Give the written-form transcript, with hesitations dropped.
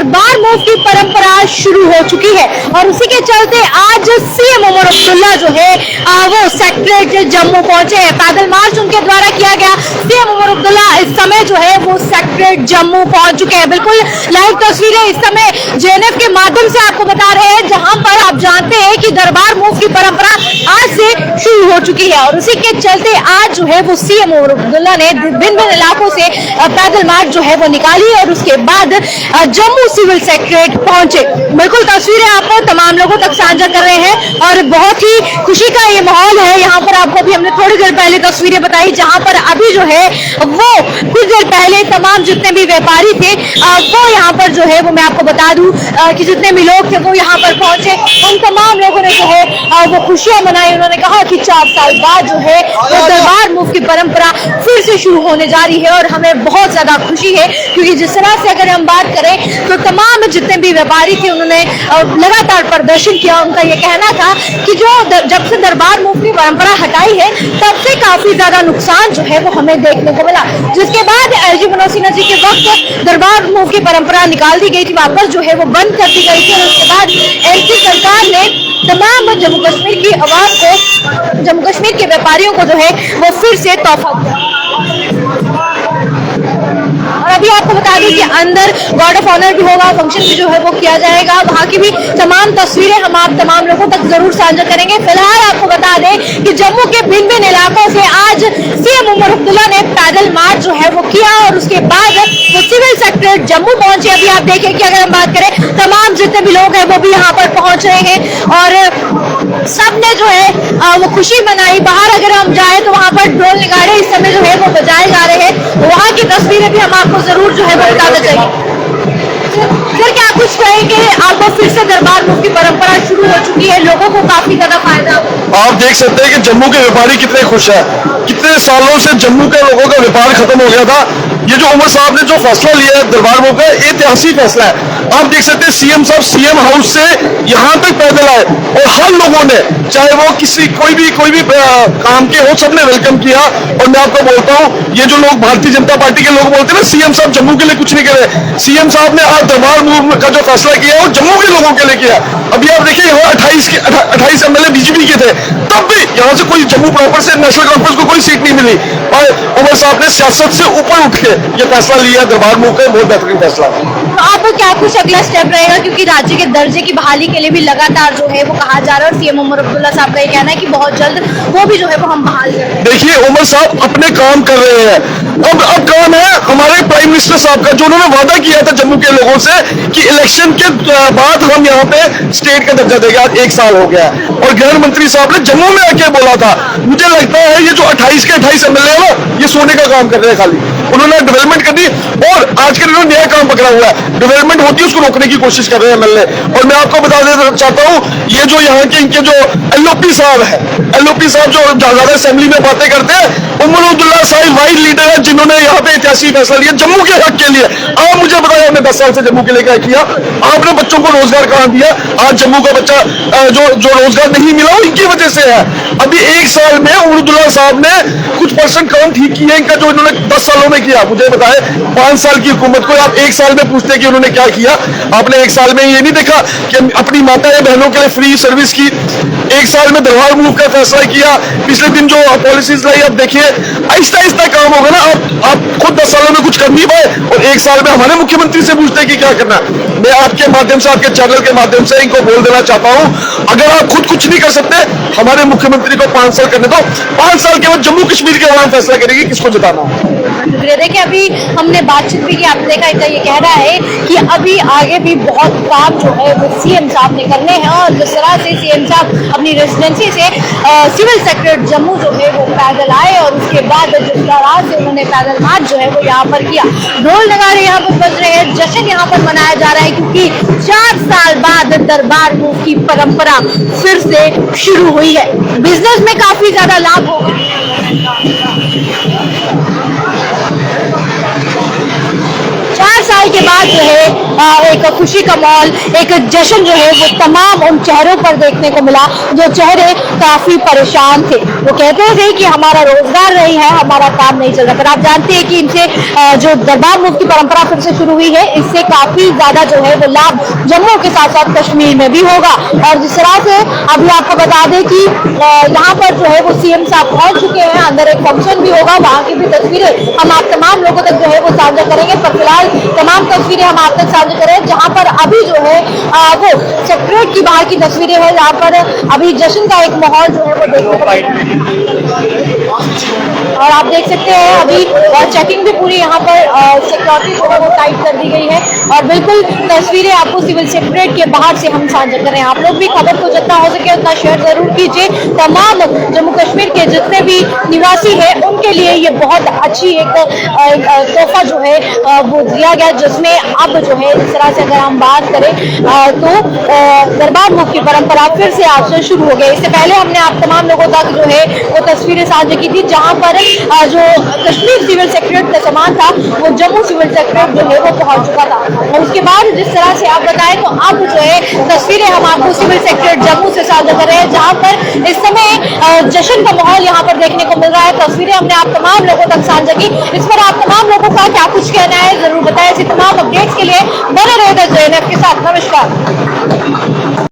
दरबार मूव की परंपरा शुरू हो चुकी है और उसी के चलते आज सीएम उमर अब्दुल्ला जो है वो सेक्रेटरीट जम्मू पहुंचे हैं। पैदल मार्च उनके द्वारा किया गया। सीएम उमर अब्दुल्ला इस समय जो है वो सेक्रेटरीट जम्मू पहुंच चुके हैं। बिल्कुल लाइव तस्वीरें इस समय जेएनएफ के माध्यम से आपको बता रहे हैं, जहां पर आप जानते हैं कि दरबार मूव की परंपरा आज से शुरू हो चुकी है और उसी के चलते आज जो है वो सीएम उमर अब्दुल्ला ने भिन्न भिन्न इलाकों से पैदल मार्च जो है वो निकाली और उसके बाद जम्मू सिविल सेक्रेटरीट पहुंचे। बिल्कुल तस्वीरें आपको तमाम लोगों तक साझा कर रहे हैं और बहुत ही खुशी का ये माहौल है। यहाँ पर आपको भी हमने थोड़ी देर पहले तस्वीरें बताई, जहाँ पर अभी जो है वो कुछ देर पहले तमाम जितने भी व्यापारी थे वो यहाँ पर जो है वो मैं आपको बता दूं कि जितने भी लोग थे वो यहाँ पर पहुंचे। उन तमाम लोगों ने जो है वो खुशियां मनाई। उन्होंने कहा कि 4 साल बाद जो है वो दरबार मूव की परंपरा फिर से शुरू होने जा रही है और हमें बहुत ज्यादा खुशी है, क्योंकि जिस तरह से अगर हम बात करें तो तमाम जितने भी व्यापारी थे उन्होंने लगातार प्रदर्शन किया। उनका ये कहना था कि जो जब से दरबार मूव की परंपरा हटाई है तब से काफी ज्यादा नुकसान जो है वो हमें देखने को मिला, जिसके बाद एलजी मनोज सिन्हा जी के वक्त दरबार मूव की परंपरा निकाल दी गई थी, वापस जो है वो बंद कर दी गई थी और उसके बाद एनपी सरकार ने तमाम जम्मू कश्मीर की आवाम को, जम्मू कश्मीर के व्यापारियों को जो है वो फिर से तोहफा दिया। और अभी आपको बता दूं कि अंदर गार्ड ऑफ ऑनर भी होगा, फंक्शन भी जो है वो किया जाएगा। वहाँ की भी तमाम तस्वीरें हम आप तमाम लोगों तक जरूर साझा करेंगे। फिलहाल आपको बता दें कि जम्मू के भिन्न भिन्न इलाकों से आज सीएम उमर अब्दुल्ला ने पैदल मार्च जो है वो किया और उसके बाद वो सिविल सेक्रेटरीट जम्मू पहुंचे। अभी आप देखें कि अगर हम बात करें तमाम जितने भी लोग हैं वो भी यहाँ पर पहुंच रहे हैं और सबने जो है वो खुशी मनाई। बाहर अगर हम जाए तो वहाँ पर ढोल नगाड़े इस समय जो है वो बजाए जा रहे हैं। वहाँ की तस्वीरें भी हम आपको जरूर जो है वो बताना चाहिए। सर क्या कुछ कहेंगे, आपको फिर से दरबार मूव की परंपरा शुरू हो चुकी है, लोगों को काफी ज्यादा फायदा। आप देख सकते हैं कि जम्मू के व्यापारी कितने खुश हैं। कितने सालों से जम्मू के लोगों का व्यापार खत्म हो गया था। ये जो उमर साहब ने जो फैसला लिया है दरबार मूव का, ऐतिहासिक फैसला है। आप देख सकते हैं सीएम साहब सीएम हाउस से यहाँ तक पैदल आए और हर लोगों ने, चाहे वो कोई भी काम के हो, सबने वेलकम किया। और मैं आपको बोलता हूँ, ये जो लोग भारतीय जनता पार्टी के लोग बोलते हैं ना सीएम साहब जम्मू के लिए कुछ नहीं करे, सीएम साहब ने आज दरबार मूव का जो फैसला किया है वो जम्मू के लोगों के लिए किया। अभी आप देखिए यहाँ 28 एमएलए बीजेपी के थे, तब भी यहाँ से कोई जम्मू प्रॉपर से नेशनल कॉन्फ्रेंस को कोई सीट नहीं मिली और उमर साहब ने सियासत से ऊपर उठ के ये फैसला लिया दरबार मूव का, बहुत बेहतरीन फैसला। तो आपको क्या कुछ अगला स्टेप रहेगा, क्योंकि राज्य के दर्जे की बहाली के लिए भी लगातार जो है वो कहा जा रहा है और सीएम उमर अब्दुल्ला साहब का ये कहना है कि बहुत जल्द वो भी जो है वो हम बहाल करेंगे। देखिए उमर साहब अपने काम कर रहे हैं। अब काम है हमारे प्राइम मिनिस्टर साहब का, जो उन्होंने वादा किया था जम्मू के लोगों से कि इलेक्शन के बाद हम यहाँ पे स्टेट का दर्जा देंगे। आज 1 साल हो गया और गृह मंत्री साहब ने जम्मू में आके बोला था। मुझे लगता है ये जो 28 के 28 एमएलए है ना, ये सोने का काम कर रहे हैं खाली। उन्होंने डेवलपमेंट कर दी और आज के दिन नया काम पकड़ा हुआ है, डेवलपमेंट होती है उसको रोकने की कोशिश कर रहे हैं एमएलए। और मैं आपको बता देना चाहता हूँ, ये जो यहाँ के इनके जो एलओपी साहब है, एलओपी साहब जो ज्यादा असेंबली में बातें करते हैं, उमर अब्दुल्ला साहब वाइड लीडर है जिन्होंने यहाँ पे ऐतिहासिक फैसला लिया जम्मू के हक के लिए। आप मुझे बताइए आपने 10 साल से जम्मू के लिए क्या किया? आपने बच्चों को रोजगार कहाँ दिया? आज जम्मू का बच्चा जो रोजगार नहीं मिला वो इनकी वजह से है। अभी 1 साल में उमर अब्दुल्ला साहब ने कुछ % काम ठीक किया इनका, जो इन्होंने 10 सालों में किया। मुझे बताए 5 साल की हुकूमत को आप 1 साल में पूछते कि उन्होंने क्या किया? आपने 1 साल में ये नहीं देखा कि अपनी माताएं बहनों के लिए फ्री सर्विस की, 1 साल में दरबार मूव का फैसला किया, पिछले दिन जो पॉलिसीज लाई। आप देखिए आहिस्ता आहिस्ता काम होगा ना। आप खुद 10 सालों में कुछ कर नहीं पाए और 1 साल में हमारे मुख्यमंत्री से पूछते हैं कि क्या करना। मैं आपके माध्यम से, आपके चैनल के माध्यम से इनको बोल देना चाहता हूं, अगर आप खुद कुछ नहीं कर सकते, हमारे मुख्यमंत्री को 5 साल करने दो। 5 साल के बाद जम्मू कश्मीर के अवाम फैसला करेगी किसको जिताना। देखिए अभी हमने बातचीत भी की, आपने देखा इनका ये कहना है कि अभी आगे भी बहुत काम जो है वो सीएम साहब ने करने हैं और जिस तरह से सीएम साहब अपनी रेजिडेंसी से सिविल सेक्रेटरीट जम्मू जो है वो पैदल आए और उसके बाद जिस तरह से उन्होंने पैदल मार्च जो है वो यहाँ पर किया, ढोल नगाड़े यहाँ पर बज रहे हैं, जश्न यहाँ पर मनाया जा रहा है, क्योंकि 4 साल बाद दरबार मूव की परंपरा फिर से शुरू हुई है। बिजनेस में काफी ज्यादा लाभ होगा। 4 साल साल के बाद जो है एक खुशी का माहौल, एक जश्न जो है वो तमाम उन चेहरों पर देखने को मिला जो चेहरे काफी परेशान थे। वो कहते थे कि हमारा रोजगार नहीं है, हमारा काम नहीं चल रहा। पर आप जानते हैं कि इनसे जो दरबार मूव की परंपरा फिर से शुरू हुई है, इससे काफी ज्यादा जो है वो लाभ जम्मू के साथ साथ कश्मीर में भी होगा। और जिस तरह से अभी आपको बता दें कि यहाँ पर जो है वो सीएम साहब पहुंच चुके हैं, अंदर एक फंक्शन भी होगा, वहां की भी तस्वीरें हम आप तमाम लोगों तक जो है वो साझा करेंगे। पर फिलहाल तमाम तस्वीरें हम आप तक साझा करें जहां पर अभी जो है वो सेक्रेटरीट की बाहर की तस्वीरें हैं, जहां पर अभी जश्न का एक माहौल जो है वो देखने को मिल रहा है। और आप देख सकते हैं अभी चेकिंग भी पूरी यहाँ पर सिक्योरिटी जो है वो टाइट कर दी गई है। और बिल्कुल तस्वीरें आपको सिविल सेक्रेटरीट के बाहर से हम साझा करें। आप लोग भी खबर को जितना हो सके उतना शेयर जरूर कीजिए। तमाम जम्मू कश्मीर के जितने भी निवासी हैं उनके लिए ये बहुत अच्छी एक तोहफा जो है वो दिया गया, जिसमें अब जो है इस तरह से अगर हम बात करें तो दरबार मूव की परंपरा फिर से आज से शुरू हो गई। इससे पहले हमने आप तमाम लोगों तक जो है वो तस्वीरें साझा की थी, जहां पर जो कश्मीर सिविल सेक्रेटरीट का सामान था वो जम्मू सिविल सेक्रेटरीट जो है वो पहुंच चुका था। और उसके बाद जिस तरह से आप बताएं तो अब जो है तस्वीरें हम आपको सिविल सेक्रेटरीट जम्मू से साझा कर रहे हैं, जहां पर इस समय जश्न का माहौल यहाँ पर देखने को मिल रहा है। तस्वीरें हमने आप तमाम लोगों तक साझा की। इस पर आप तमाम लोगों का क्या कुछ कहना है जरूर बताएं। ऐसी तमाम अपडेट्स के लिए बने रहेगा JNF के साथ। नमस्कार।